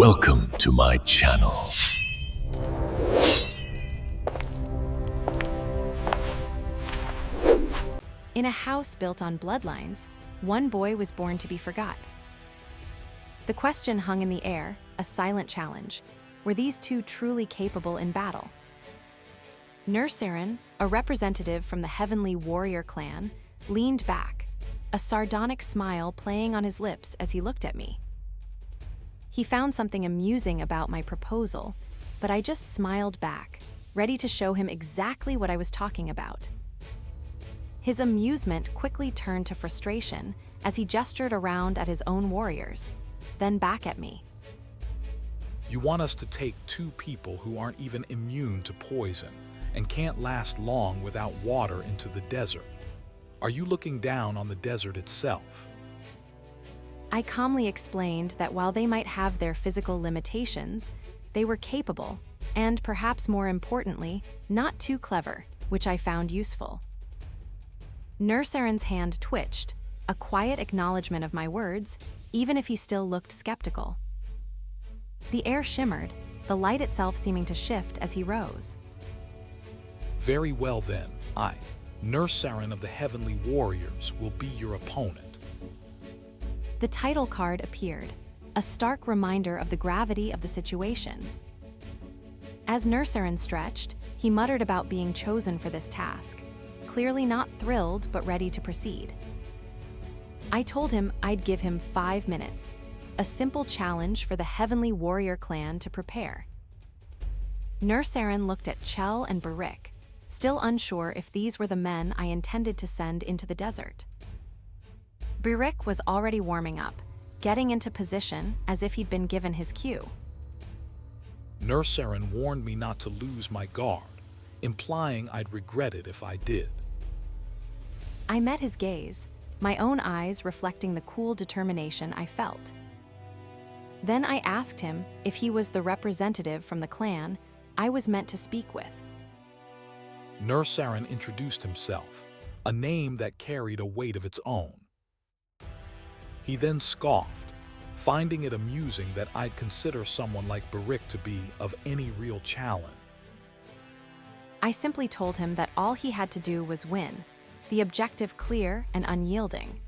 Welcome to my channel. In a house built on bloodlines, one boy was born to be forgot. The question hung in the air, a silent challenge. Were these two truly capable in battle? Nursarin, a representative from the Heavenly Warrior clan, leaned back, a sardonic smile playing on his lips as he looked at me. He found something amusing about my proposal, but I just smiled back, ready to show him exactly what I was talking about. His amusement quickly turned to frustration as he gestured around at his own warriors, then back at me. You want us to take two people who aren't even immune to poison and can't last long without water into the desert. Are you looking down on the desert itself? I calmly explained that while they might have their physical limitations, they were capable, and perhaps more importantly, not too clever, which I found useful. Nursarin's hand twitched, a quiet acknowledgement of my words, even if he still looked skeptical. The air shimmered, the light itself seeming to shift as he rose. Very well then, I, Nursarin of the Heavenly Warriors, will be your opponent. The title card appeared, a stark reminder of the gravity of the situation. As Nursarin stretched, he muttered about being chosen for this task, clearly not thrilled but ready to proceed. I told him I'd give him 5 minutes, a simple challenge for the Heavenly Warrior clan to prepare. Nursarin looked at Chell and Barik, still unsure if these were the men I intended to send into the desert. Barik was already warming up, getting into position as if he'd been given his cue. Nursarin warned me not to lose my guard, implying I'd regret it if I did. I met his gaze, my own eyes reflecting the cool determination I felt. Then I asked him if he was the representative from the clan I was meant to speak with. Nursarin introduced himself, a name that carried a weight of its own. He then scoffed, finding it amusing that I'd consider someone like Barik to be of any real challenge. I simply told him that all he had to do was win, the objective clear and unyielding.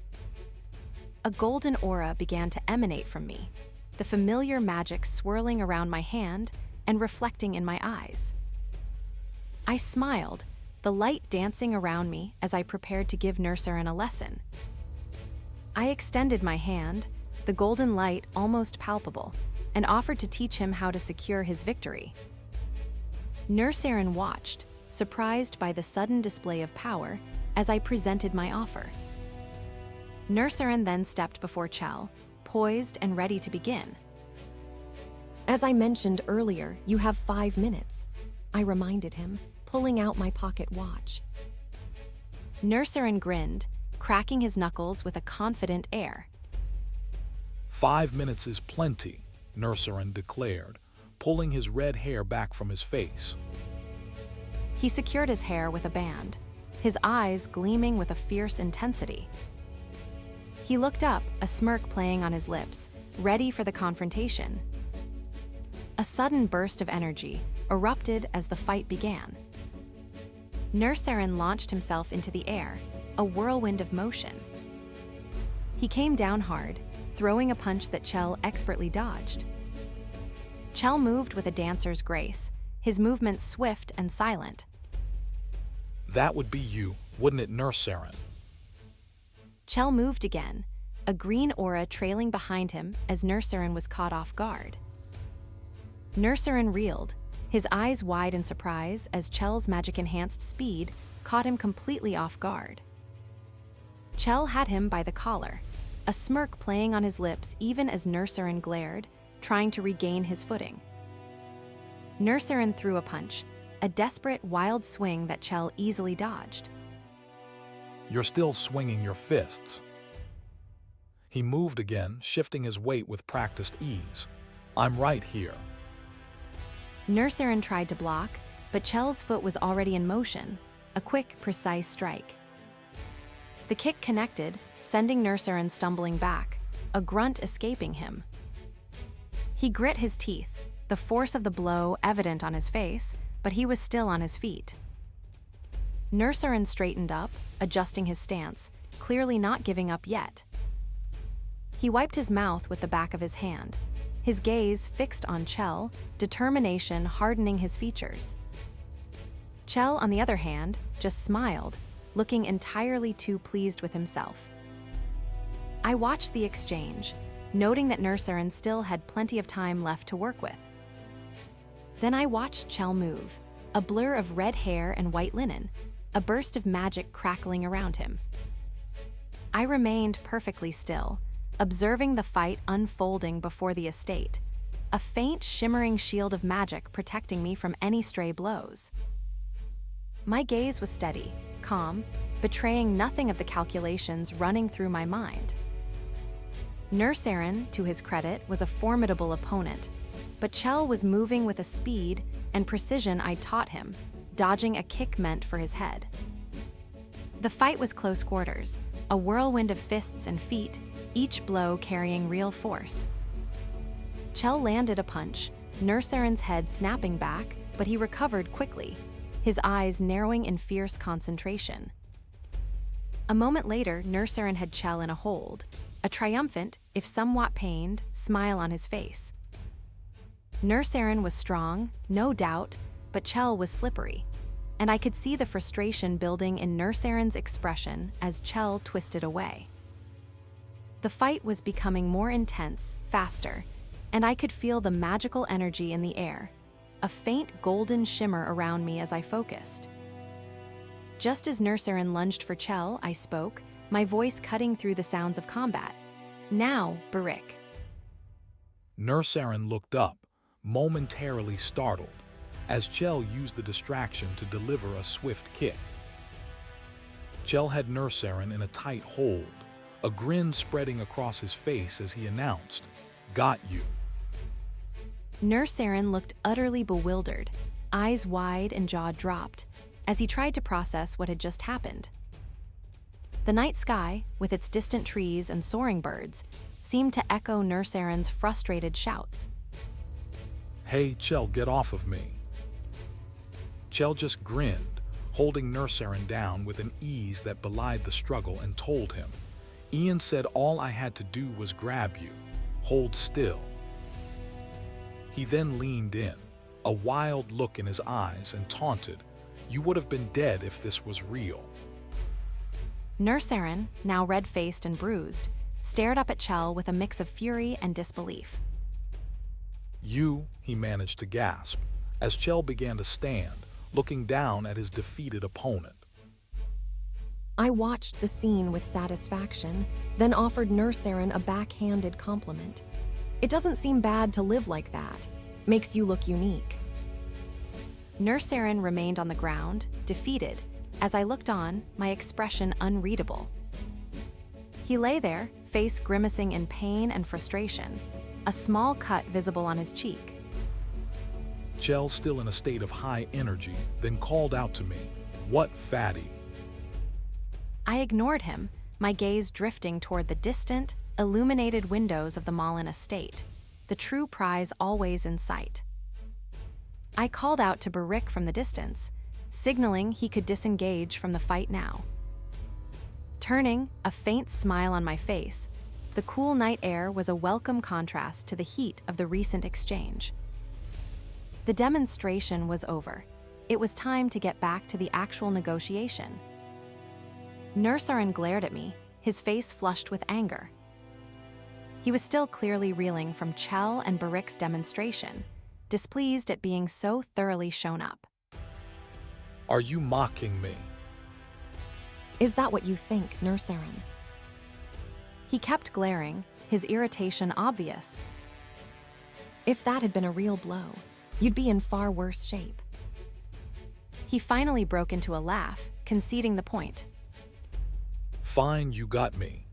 A golden aura began to emanate from me, the familiar magic swirling around my hand and reflecting in my eyes. I smiled, the light dancing around me as I prepared to give Nursarin a lesson. I extended my hand, the golden light almost palpable, and offered to teach him how to secure his victory. Nursarin watched, surprised by the sudden display of power as I presented my offer. Nursarin then stepped before Chell, poised and ready to begin. "As I mentioned earlier, you have 5 minutes," I reminded him, pulling out my pocket watch. Nursarin grinned, cracking his knuckles with a confident air. 5 minutes is plenty, Nursarin declared, pulling his red hair back from his face. He secured his hair with a band, his eyes gleaming with a fierce intensity. He looked up, a smirk playing on his lips, ready for the confrontation. A sudden burst of energy erupted as the fight began. Nursarin launched himself into the air, a whirlwind of motion. He came down hard, throwing a punch that Chell expertly dodged. Chell moved with a dancer's grace, his movements swift and silent. That would be you, wouldn't it, Nursarin? Chell moved again, a green aura trailing behind him as Nursarin was caught off guard. Nursarin reeled, his eyes wide in surprise as Chell's magic-enhanced speed caught him completely off guard. Chell had him by the collar, a smirk playing on his lips even as Nursarin glared, trying to regain his footing. Nursarin threw a punch, a desperate, wild swing that Chell easily dodged. You're still swinging your fists. He moved again, shifting his weight with practiced ease. I'm right here. Nursarin tried to block, but Chell's foot was already in motion, a quick, precise strike. The kick connected, sending Nursarin stumbling back, a grunt escaping him. He grit his teeth, the force of the blow evident on his face, but he was still on his feet. Nurserin straightened up, adjusting his stance, clearly not giving up yet. He wiped his mouth with the back of his hand, his gaze fixed on Chell, determination hardening his features. Chell, on the other hand, just smiled, looking entirely too pleased with himself. I watched the exchange, noting that Nurserin still had plenty of time left to work with. Then I watched Chell move, a blur of red hair and white linen, a burst of magic crackling around him. I remained perfectly still, observing the fight unfolding before the estate, a faint shimmering shield of magic protecting me from any stray blows. My gaze was steady, calm, betraying nothing of the calculations running through my mind. Nurserin, to his credit, was a formidable opponent, but Chell was moving with a speed and precision I'd taught him, dodging a kick meant for his head. The fight was close quarters, a whirlwind of fists and feet, each blow carrying real force. Chell landed a punch, Nurserin's head snapping back, but he recovered quickly, his eyes narrowing in fierce concentration. A moment later, Nurserin had Chell in a hold, a triumphant, if somewhat pained, smile on his face. Nurserin was strong, no doubt, but Chell was slippery, and I could see the frustration building in Nurserin's expression as Chell twisted away. The fight was becoming more intense, faster, and I could feel the magical energy in the air, a faint golden shimmer around me as I focused. Just as Nurserin lunged for Chell, I spoke, my voice cutting through the sounds of combat. "Now, Barik." Nurserin looked up, momentarily startled, as Chell used the distraction to deliver a swift kick. Chell had Nurserin in a tight hold, a grin spreading across his face as he announced, "Got you." Nurserin looked utterly bewildered, eyes wide and jaw dropped, as he tried to process what had just happened. The night sky, with its distant trees and soaring birds, seemed to echo Nurserin's frustrated shouts. "Hey, Chell, get off of me." Chell just grinned, holding Nurserin down with an ease that belied the struggle, and told him, "Ian said all I had to do was grab you. Hold still." He then leaned in, a wild look in his eyes, and taunted, "You would have been dead if this was real." Nurserin, now red-faced and bruised, stared up at Chell with a mix of fury and disbelief. "You," he managed to gasp, as Chell began to stand, looking down at his defeated opponent. I watched the scene with satisfaction, then offered Nurserin a backhanded compliment. "It doesn't seem bad to live like that. Makes you look unique." Nurserin remained on the ground, defeated, as I looked on, my expression unreadable. He lay there, face grimacing in pain and frustration, a small cut visible on his cheek. Chell, still in a state of high energy, then called out to me, "What fatty?" I ignored him, my gaze drifting toward the distant, illuminated windows of the Malin estate, the true prize always in sight. I called out to Barik from the distance, signaling he could disengage from the fight now. Turning, a faint smile on my face, the cool night air was a welcome contrast to the heat of the recent exchange. The demonstration was over. It was time to get back to the actual negotiation. Nurserin glared at me, his face flushed with anger. He was still clearly reeling from Chell and Barik's demonstration, displeased at being so thoroughly shown up. "Are you mocking me?" "Is that what you think, Nurserin?" He kept glaring, his irritation obvious. "If that had been a real blow, you'd be in far worse shape." He finally broke into a laugh, conceding the point. "Fine, you got me.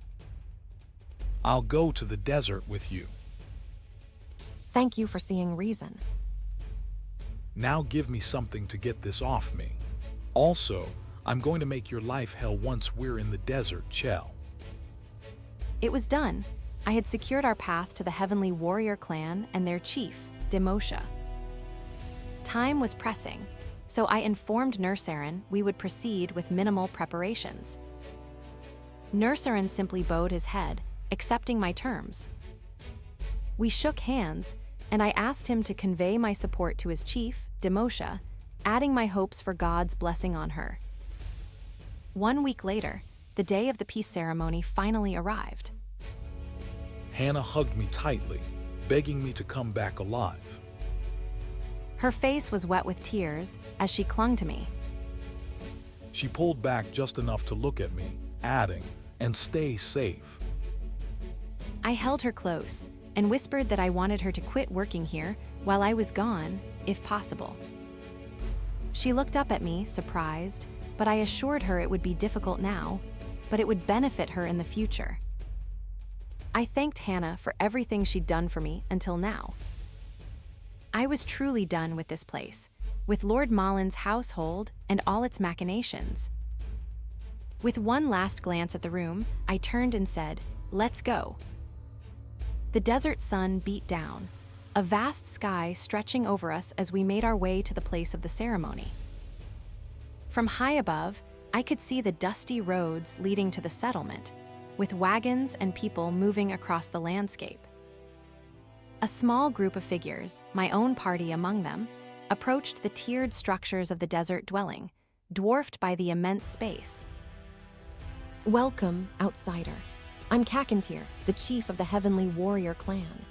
I'll go to the desert with you. Thank you for seeing reason. Now give me something to get this off me. Also, I'm going to make your life hell once we're in the desert, Chell." It was done. I had secured our path to the Heavenly Warrior clan and their chief, Demosha. Time was pressing, so I informed Nursaren we would proceed with minimal preparations. Nursaren simply bowed his head, accepting my terms. We shook hands, and I asked him to convey my support to his chief, Demosha, adding my hopes for God's blessing on her. 1 week later, the day of the peace ceremony finally arrived. Hannah hugged me tightly, begging me to come back alive. Her face was wet with tears as she clung to me. She pulled back just enough to look at me, adding, "And stay safe." I held her close and whispered that I wanted her to quit working here while I was gone, if possible. She looked up at me, surprised, but I assured her it would be difficult now, but it would benefit her in the future. I thanked Hannah for everything she'd done for me until now. I was truly done with this place, with Lord Malin's household and all its machinations. With one last glance at the room, I turned and said, "Let's go." The desert sun beat down, a vast sky stretching over us as we made our way to the place of the ceremony. From high above, I could see the dusty roads leading to the settlement, with wagons and people moving across the landscape. A small group of figures, my own party among them, approached the tiered structures of the desert dwelling, dwarfed by the immense space. Welcome, outsider. I'm Kakantir, the chief of the Heavenly Warrior clan.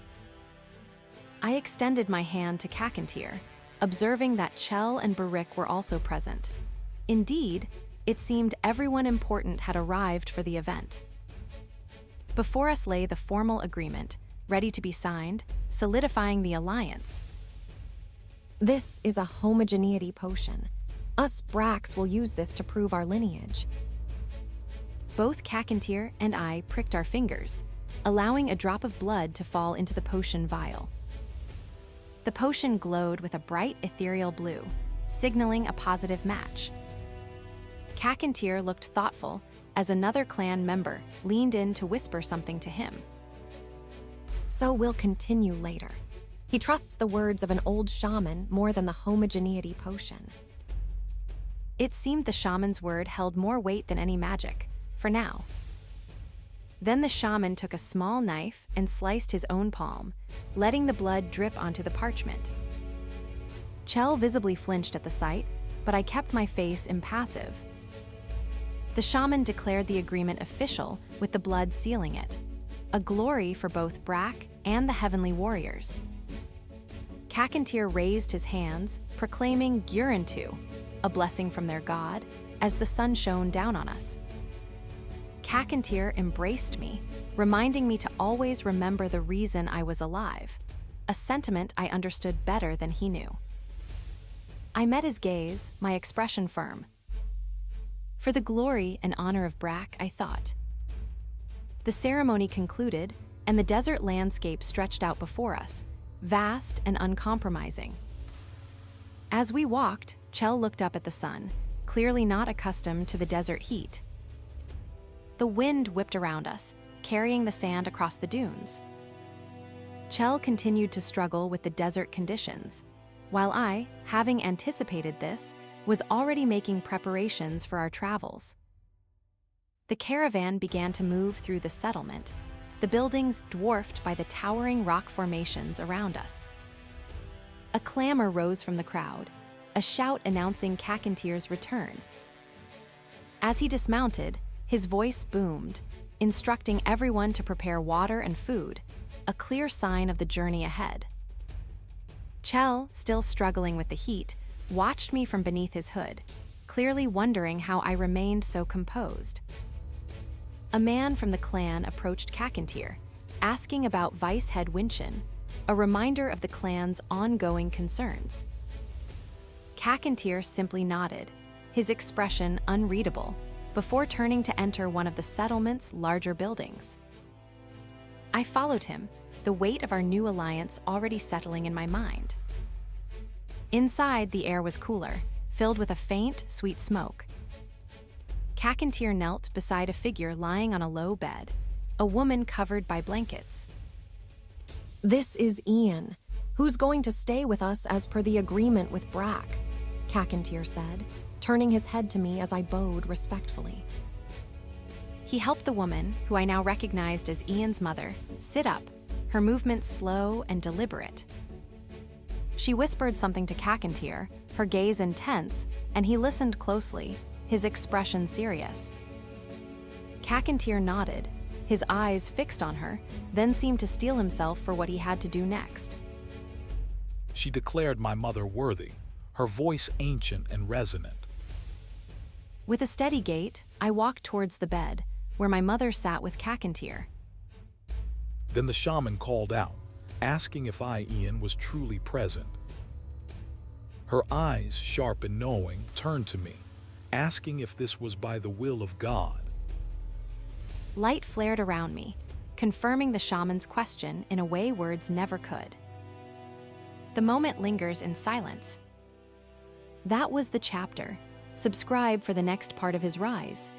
I extended my hand to Kakantir, observing that Chell and Barik were also present. Indeed, it seemed everyone important had arrived for the event. Before us lay the formal agreement, ready to be signed, solidifying the alliance. This is a homogeneity potion. Us Bracks will use this to prove our lineage. Both Kakantir and I pricked our fingers, allowing a drop of blood to fall into the potion vial. The potion glowed with a bright ethereal blue, signaling a positive match. Kakantir looked thoughtful as another clan member leaned in to whisper something to him. So we'll continue later. He trusts the words of an old shaman more than the homogeneity potion. It seemed the shaman's word held more weight than any magic, for now. Then the shaman took a small knife and sliced his own palm, letting the blood drip onto the parchment. Chell visibly flinched at the sight, but I kept my face impassive. The shaman declared the agreement official with the blood sealing it, a glory for both Brack and the Heavenly Warriors. Kakantir raised his hands, proclaiming Gyurantu, a blessing from their god, as the sun shone down on us. Kakantir embraced me, reminding me to always remember the reason I was alive, a sentiment I understood better than he knew. I met his gaze, my expression firm. For the glory and honor of Brack, I thought. The ceremony concluded, and the desert landscape stretched out before us, vast and uncompromising. As we walked, Chell looked up at the sun, clearly not accustomed to the desert heat. The wind whipped around us, carrying the sand across the dunes. Chell continued to struggle with the desert conditions, while I, having anticipated this, was already making preparations for our travels. The caravan began to move through the settlement, the buildings dwarfed by the towering rock formations around us. A clamor rose from the crowd, a shout announcing Kakantir's return. As he dismounted, his voice boomed, instructing everyone to prepare water and food, a clear sign of the journey ahead. Chell, still struggling with the heat, watched me from beneath his hood, clearly wondering how I remained so composed. A man from the clan approached Kakantir, asking about Vice Head Winchin, a reminder of the clan's ongoing concerns. Kakantir simply nodded, his expression unreadable, before turning to enter one of the settlement's larger buildings. I followed him, the weight of our new alliance already settling in my mind. Inside, the air was cooler, filled with a faint, sweet smoke. Kakantir knelt beside a figure lying on a low bed, a woman covered by blankets. This is Ian, who's going to stay with us as per the agreement with Brack, Kakantir said, turning his head to me as I bowed respectfully. He helped the woman, who I now recognized as Ian's mother, sit up, her movements slow and deliberate. She whispered something to Kakantir, her gaze intense, and he listened closely, his expression serious. Kakantir nodded, his eyes fixed on her, then seemed to steel himself for what he had to do next. She declared my mother worthy, her voice ancient and resonant. With a steady gait, I walked towards the bed, where my mother sat with Kakantir. Then the shaman called out, asking if I, Ian, was truly present. Her eyes, sharp and knowing, turned to me, asking if this was by the will of God. Light flared around me, confirming the shaman's question in a way words never could. The moment lingers in silence. That was the chapter. Subscribe for the next part of his rise.